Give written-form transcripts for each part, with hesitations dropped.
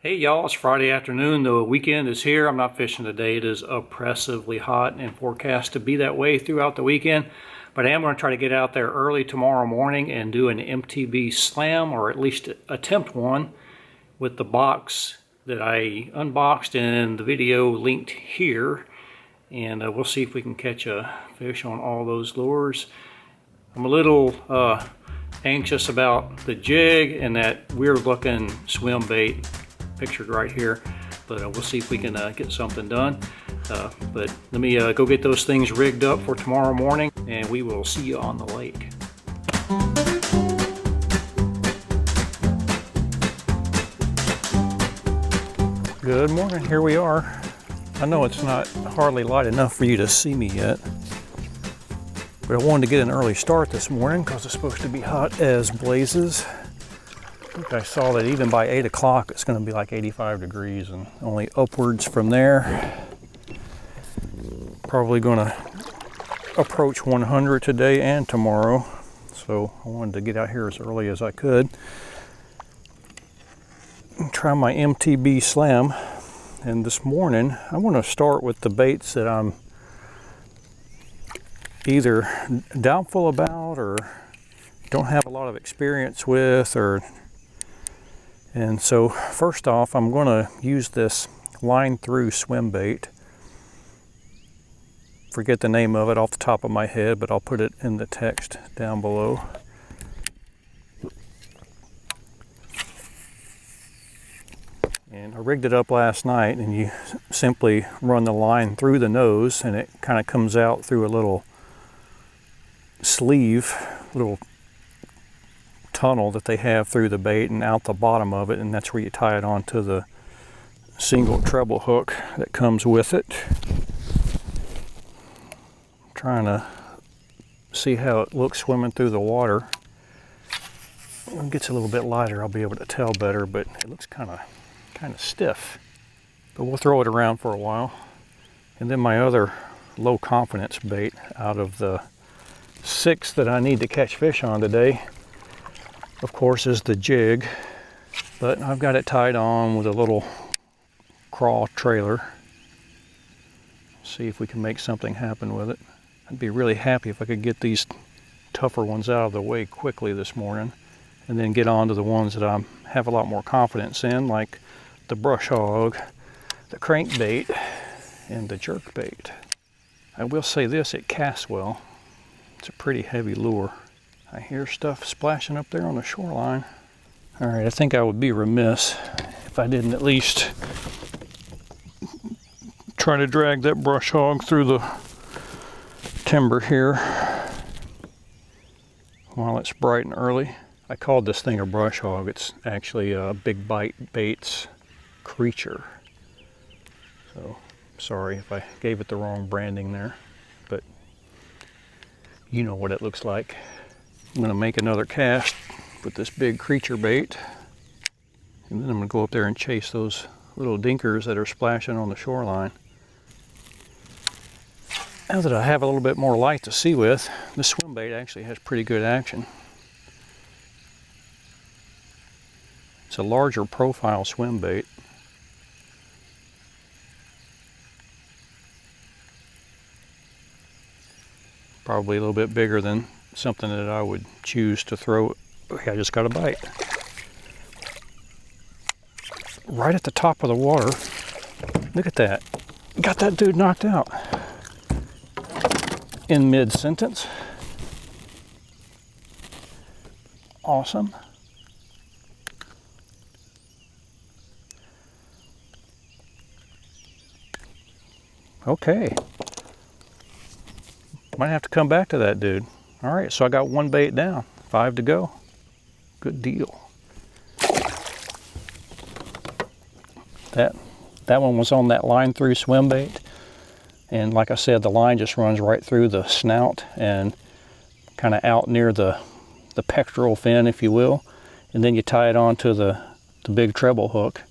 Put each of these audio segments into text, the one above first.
Hey y'all, it's Friday afternoon. The weekend is here. I'm not fishing today. It is oppressively hot and forecast to be that way throughout the weekend. But I am going to try to get out there early tomorrow morning and do an MTB Slam, or at least attempt one, with the box that I unboxed and the video linked here. And we'll see if we can catch a fish on all those lures. I'm a little anxious about the jig and that weird looking swim bait pictured right here, but we'll see if we can get something done. But let me go get those things rigged up for tomorrow morning, and we will see you on the lake. Good morning, here we are. I know it's not hardly light enough for you to see me yet, but I wanted to get an early start this morning because it's supposed to be hot as blazes. I think I saw that even by 8 o'clock it's going to be like 85 degrees and only upwards from there. Probably going to approach 100 today and tomorrow, so I wanted to get out here as early as I could and try my MTB Slam. And this morning I want to start with the baits that I'm either doubtful about or don't have a lot of experience with, and so first off, I'm going to use this line through swim bait. Forget the name of it off the top of my head, but I'll put it in the text down below. And I rigged it up last night, and you simply run the line through the nose and it kind of comes out through a little sleeve, little tunnel that they have through the bait and out the bottom of it, and that's where you tie it onto the single treble hook that comes with it. I'm trying to see how it looks swimming through the water. When it gets a little bit lighter, I'll be able to tell better, but it looks kind of stiff. But we'll throw it around for a while. And then my other low confidence bait out of the 6 that I need to catch fish on today, of course, is the jig, but I've got it tied on with a little crawl trailer. See if we can make something happen with it. I'd be really happy if I could get these tougher ones out of the way quickly this morning and then get on to the ones that I have a lot more confidence in, like the brush hog, the crankbait, and the jerkbait. I will say this, it casts well. It's a pretty heavy lure. I hear stuff splashing up there on the shoreline. All right, I think I would be remiss if I didn't at least try to drag that brush hog through the timber here while it's bright and early. I called this thing a brush hog. It's actually a Big Bite Baits Creature. So sorry if I gave it the wrong branding there, but you know what it looks like. I'm going to make another cast with this big creature bait, and then I'm going to go up there and chase those little dinkers that are splashing on the shoreline. Now that I have a little bit more light to see with, this swim bait actually has pretty good action. It's a larger profile swim bait. Probably a little bit bigger than something that I would choose to throw. Okay, I just got a bite. Right at the top of the water. Look at that. Got that dude knocked out. In mid-sentence. Awesome. Okay. Might have to come back to that dude. All right, so I got one bait down, 5 to go. Good deal. That one was on that line through swim bait. And like I said, the line just runs right through the snout and kind of out near the pectoral fin, if you will. And then you tie it onto the big treble hook.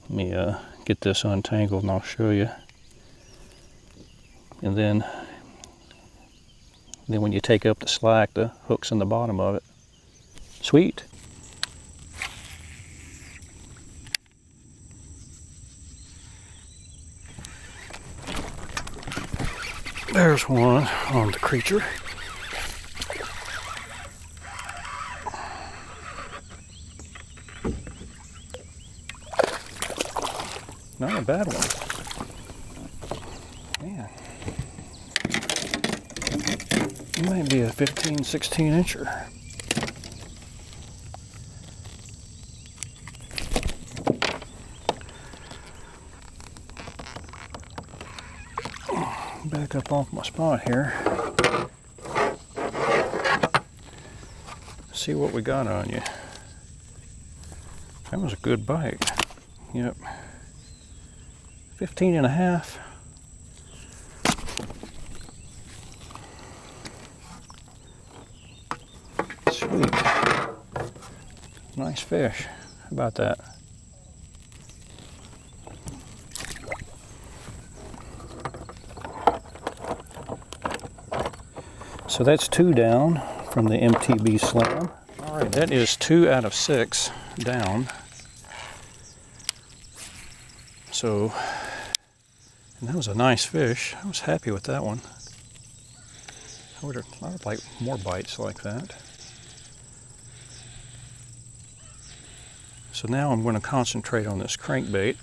Let me get this untangled and I'll show you. And then when you take up the slack, the hook's in the bottom of it. Sweet. There's one on the creature. Not a bad one. Man. It might be a 15, 16 incher. Back up off my spot here. See what we got on you. That was a good bite. Yep. 15 and a half. Sweet. Nice fish. How about that? So that's 2 down from the MTB Slam. All right, that is 2 out of 6 down. So, and that was a nice fish. I was happy with that one. I would like more bites like that. So now I'm going to concentrate on this crankbait.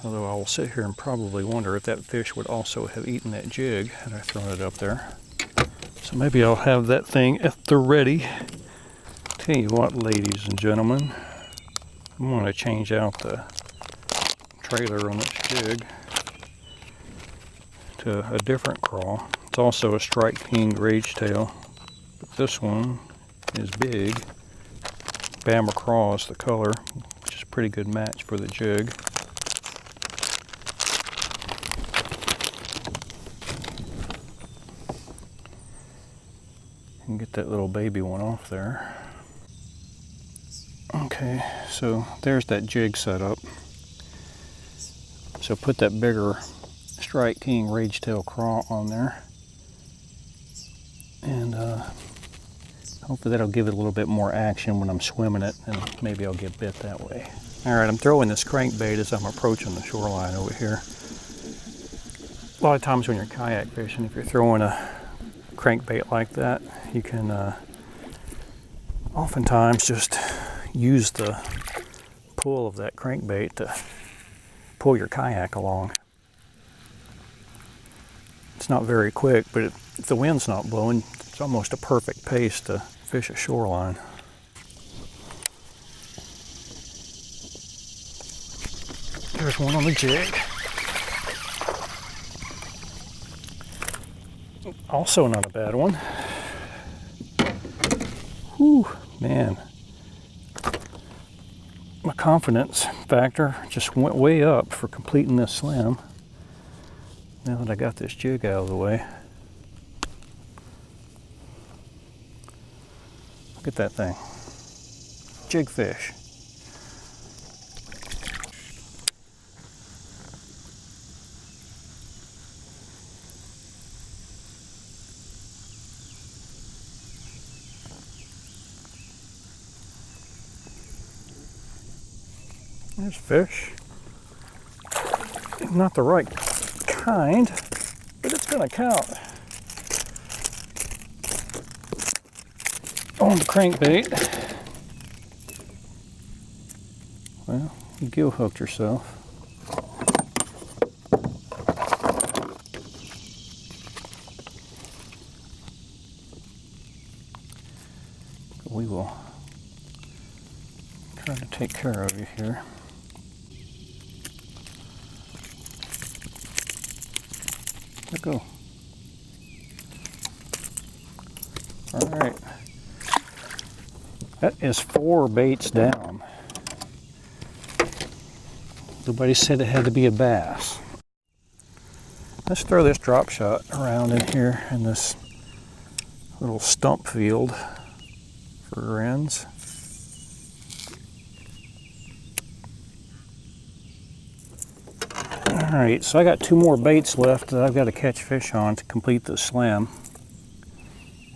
Although I will sit here and probably wonder if that fish would also have eaten that jig had I thrown it up there. So maybe I'll have that thing at the ready. Tell you what, ladies and gentlemen, I'm going to change out the trailer on this jig to a different crawl. It's also a Strike King Rage Tail, but this one is big. Bama Craw is the color, which is a pretty good match for the jig. And get that little baby one off there. Okay, so there's that jig set up. So put that bigger Strike King Rage Tail Craw on there. And hopefully that'll give it a little bit more action when I'm swimming it, and maybe I'll get bit that way. Alright, I'm throwing this crankbait as I'm approaching the shoreline over here. A lot of times when you're kayak fishing, if you're throwing a crankbait like that, you can oftentimes just use the pull of that crankbait to pull your kayak along. It's not very quick, but if the wind's not blowing, it's almost a perfect pace to fish a shoreline. There's one on the jig. Also not a bad one. Whew, man. My confidence factor just went way up for completing this slam. Now that I got this jig out of the way. Look at that thing. Jig fish. There's fish. Not the right kind, but it's gonna count. On the crankbait. Well, you gill hooked yourself. We will try to take care of you here. Let go. All right. That is 4 baits down. Nobody said it had to be a bass. Let's throw this drop shot around in here in this little stump field for wrens. Alright, so I got 2 more baits left that I've got to catch fish on to complete the slam.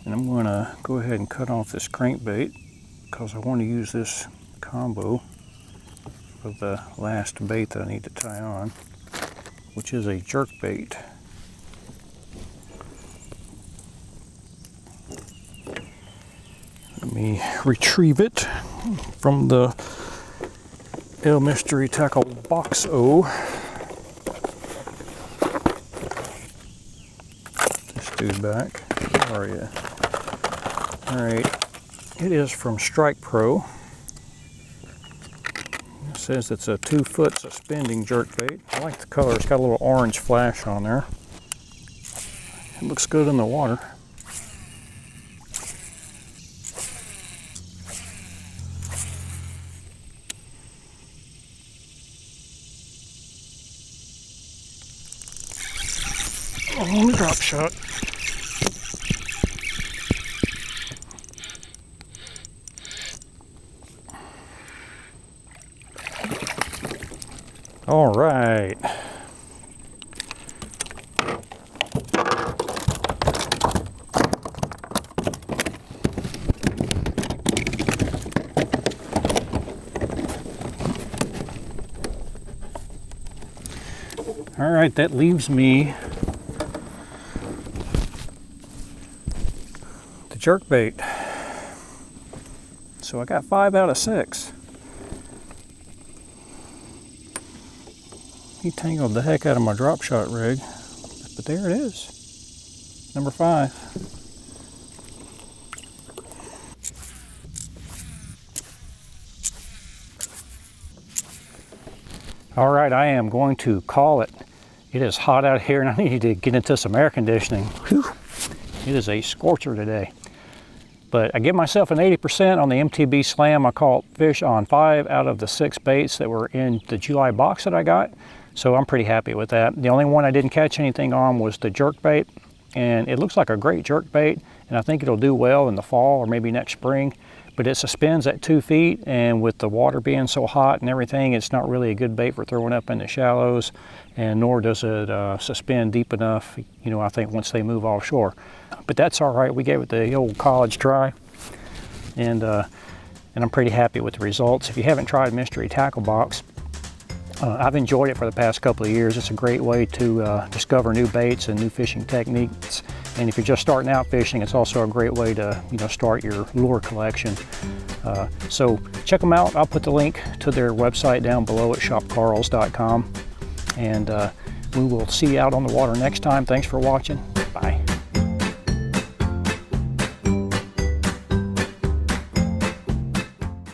And I'm going to go ahead and cut off this crankbait because I want to use this combo for the last bait that I need to tie on. which is a jerkbait. Let me retrieve it from the Mystery Tackle box O. This dude back. Where are you? Alright. It is from Strike Pro. It says it's a 2-foot suspending jerkbait. I like the color. It's got a little orange flash on there. It looks good in the water. Oh, drop shot. All right. All right, that leaves me the jerkbait. So I got 5 out of 6. He tangled the heck out of my drop shot rig, but there it is, number 5. All right, I am going to call it. It is hot out here and I need to get into some air conditioning. Whew. It is a scorcher today. But I give myself an 80% on the MTB Slam. I caught fish on 5 out of the 6 baits that were in the July box that I got. So I'm pretty happy with that. The only one I didn't catch anything on was the jerkbait, and it looks like a great jerkbait, and I think it'll do well in the fall or maybe next spring. But it suspends at 2 feet, and with the water being so hot and everything, it's not really a good bait for throwing up in the shallows, and nor does it suspend deep enough, you know, I think once they move offshore. But that's all right. We gave it the old college try, and I'm pretty happy with the results. If you haven't tried Mystery Tackle Box, I've enjoyed it for the past couple of years. It's a great way to discover new baits and new fishing techniques. And if you're just starting out fishing, it's also a great way to, you know, start your lure collection. So check them out. I'll put the link to their website down below at shopcarls.com. And we will see you out on the water next time. Thanks for watching.